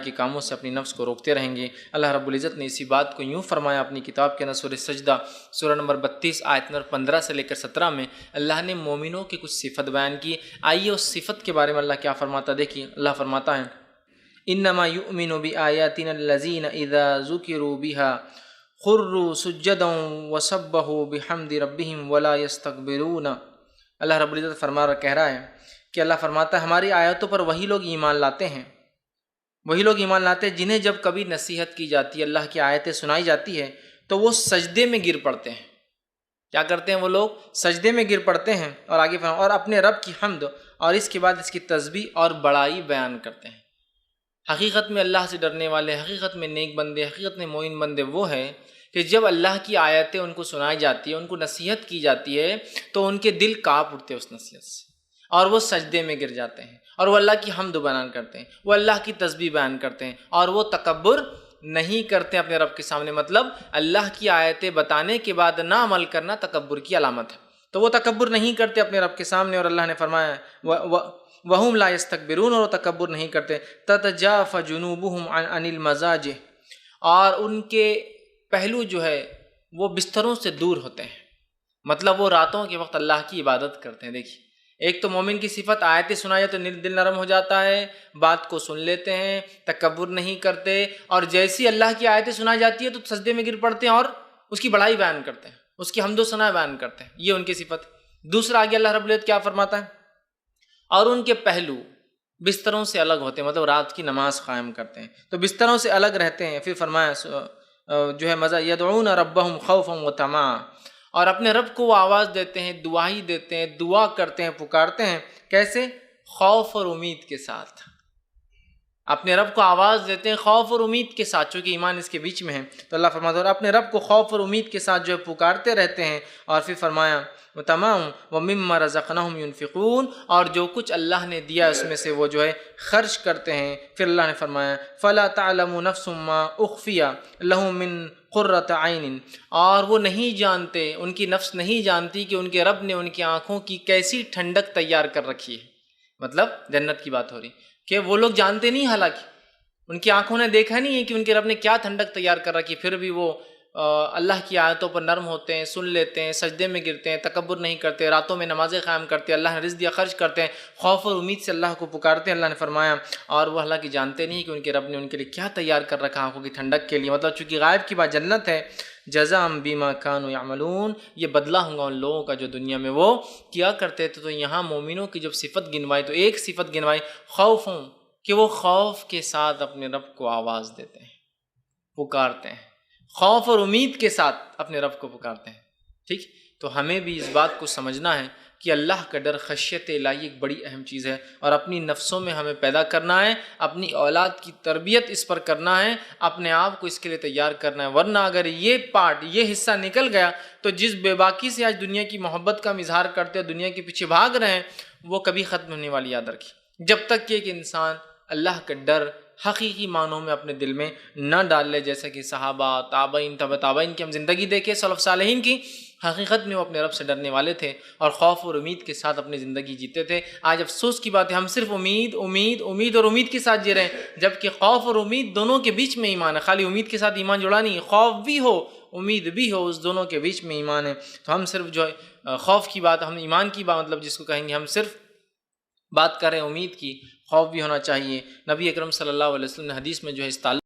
کے کاموں سے اپنی نفس کو روکتے رہیں گے۔ اللہ رب العزت نے اسی بات کو یوں فرمایا اپنی کتاب کے اندر سورہ سجدہ سورہ نمبر 32 آیت نمبر 15 سے لے کر 17 میں اللہ نے مومنوں کی کچھ صفت بیان کی۔ آئیے اس صفت کے بارے میں اللہ کیا فرماتا دیکھیے۔ اللہ فرماتا ہے انما یؤمن بآیاتنا الذین اذا ذکروا بها خروا سجدا وسبحوا بحمد ربهم ولا یستکبرون۔ اللہ رب العزت کہہ رہا ہے کہ اللہ فرماتا ہے ہماری آیتوں پر وہی لوگ ایمان لاتے ہیں، وہی لوگ ایمان لاتے ہیں جنہیں جب کبھی نصیحت کی جاتی ہے، اللہ کی آیتیں سنائی جاتی ہے تو وہ سجدے میں گر پڑتے ہیں۔ کیا کرتے ہیں وہ لوگ؟ سجدے میں گر پڑتے ہیں، اور آگے اور اپنے رب کی حمد اور اس کے بعد اس کی تسبیح اور بڑائی بیان کرتے ہیں۔ حقیقت میں اللہ سے ڈرنے والے، حقیقت میں نیک بندے، حقیقت میں مومن بندے وہ ہیں کہ جب اللہ کی آیتیں ان کو سنائی جاتی ہیں، ان کو نصیحت کی جاتی ہے تو ان کے دل کانپ اٹھتے ہیں اس نصیحت سے، اور وہ سجدے میں گر جاتے ہیں، اور وہ اللہ کی حمد بیان کرتے ہیں، وہ اللہ کی تسبیح بیان کرتے ہیں، اور وہ تکبر نہیں کرتے اپنے رب کے سامنے۔ مطلب اللہ کی آیتیں بتانے کے بعد نہ عمل کرنا تکبر کی علامت ہے، تو وہ تکبر نہیں کرتے اپنے رب کے سامنے، اور اللہ نے فرمایا وَهُمْ لَا يَسْتَكْبِرُونَ، اور وہ تکبر نہیں کرتے۔ تَتَجَافَ جُنُوبُهُمْ عَنِ الْمَضَاجِعِ، اور ان کے پہلو جو ہے وہ بستروں سے دور ہوتے ہیں، مطلب وہ راتوں کے وقت اللہ کی عبادت کرتے ہیں۔ دیکھیے ایک تو مومن کی صفت آیتیں سنائی تو دل نرم ہو جاتا ہے، بات کو سن لیتے ہیں، تکبر نہیں کرتے، اور جیسی اللہ کی آیتیں سنائی جاتی ہے تو سجدے میں گر پڑتے ہیں اور اس کی بڑائی بیان کرتے ہیں، اس کی حمد و ثنا بیان کرتے ہیں۔ یہ ان کی صفت۔ دوسرا آگے اللہ رب العزت کیا فرماتا ہے؟ اور ان کے پہلو بستروں سے الگ ہوتے ہیں، مطلب رات کی نماز قائم کرتے ہیں تو بستروں سے الگ رہتے ہیں۔ پھر فرمایا جو ہے مزہ یدعون ربهم خوفا وطمعا، اور اپنے رب کو وہ آواز دیتے ہیں، دعائی دیتے ہیں، دعا کرتے ہیں، پکارتے ہیں۔ کیسے؟ خوف اور امید کے ساتھ۔ اپنے رب کو آواز دیتے ہیں خوف اور امید کے ساتھ، چونکہ ایمان اس کے بیچ میں ہے تو اللہ فرماتا ہے اور اپنے رب کو خوف اور امید کے ساتھ جو ہے پکارتے رہتے ہیں۔ اور پھر فرمایا تمام وَمِمَّا رَزَقْنَاهُمْ يُنْفِقُونَ، اور جو کچھ اللہ نے دیا اس میں سے وہ جو ہے خرچ کرتے ہیں۔ پھر اللہ نے فرمایا فَلَا تَعْلَمُ نَفْسٌ مَّا أُخْفِيَ لَهُم مِّن قُرَّةِ عَيْنٍ، اور وہ نہیں جانتے، ان کی نفس نہیں جانتی کہ ان کے رب نے ان کی آنکھوں کی کیسی ٹھنڈک تیار کر رکھی ہے۔ مطلب جنت کی بات ہو رہی کہ وہ لوگ جانتے نہیں، حالانکہ ان کی آنکھوں نے دیکھا نہیں ہے کہ ان کے رب نے کیا ٹھنڈک تیار کر رکھی، پھر بھی وہ اللہ کی آیتوں پر نرم ہوتے ہیں، سن لیتے ہیں، سجدے میں گرتے ہیں، تکبر نہیں کرتے، راتوں میں نمازیں قائم کرتے ہیں، اللہ نے رزق دیا خرچ کرتے ہیں، خوف اور امید سے اللہ کو پکارتے ہیں۔ اللہ نے فرمایا اور وہ اللہ کی جانتے نہیں کہ ان کے رب نے ان کے لیے کیا تیار کر رکھا آنکھوں کی ٹھنڈک کے لیے۔ مطلب چونکہ غائب کی بات جنت ہے، جزاء بما كانوا يعملون، یہ بدلہ ہوگا ان لوگوں کا جو دنیا میں وہ کیا کرتے تھے۔ تو یہاں مومنوں کی جب صفت گنوائی تو ایک صفت گنوائی خوفوں، کہ وہ خوف کے ساتھ اپنے رب کو آواز دیتے ہیں، پکارتے ہیں، خوف اور امید کے ساتھ اپنے رب کو پکارتے ہیں۔ ٹھیک، تو ہمیں بھی اس بات کو سمجھنا ہے کہ اللہ کا ڈر، خشیت الہی ایک بڑی اہم چیز ہے، اور اپنی نفسوں میں ہمیں پیدا کرنا ہے، اپنی اولاد کی تربیت اس پر کرنا ہے، اپنے آپ کو اس کے لیے تیار کرنا ہے۔ ورنہ اگر یہ پارٹ، یہ حصہ نکل گیا تو جس بے باکی سے آج دنیا کی محبت کا اظہار کرتے ہیں، دنیا کے پیچھے بھاگ رہے ہیں، وہ کبھی ختم ہونے والی یاد رکھی۔ جب تک کہ ایک انسان اللہ کا ڈر حقیقی معنوں میں اپنے دل میں نہ ڈال لے، جیسا کہ صحابہ، تابعین، تبع تابعین کی ہم زندگی دیکھیں، سلف صالحین کی، حقیقت میں وہ اپنے رب سے ڈرنے والے تھے اور خوف اور امید کے ساتھ اپنی زندگی جیتے تھے۔ آج افسوس کی بات ہے ہم صرف امید امید امید اور امید کے ساتھ جی رہے ہیں، جبکہ خوف اور امید دونوں کے بیچ میں ایمان ہے۔ خالی امید کے ساتھ ایمان جڑا نہیں ہے، خوف بھی ہو امید بھی ہو، اس دونوں کے بیچ میں ایمان ہے۔ تو ہم صرف جو ہے خوف کی بات، ہم ایمان کی بات مطلب جس کو کہیں گے، ہم صرف بات کریں امید کی، خوف بھی ہونا چاہیے۔ نبی اکرم صلی اللہ علیہ وسلم نے حدیث میں جو ہے اس تعلق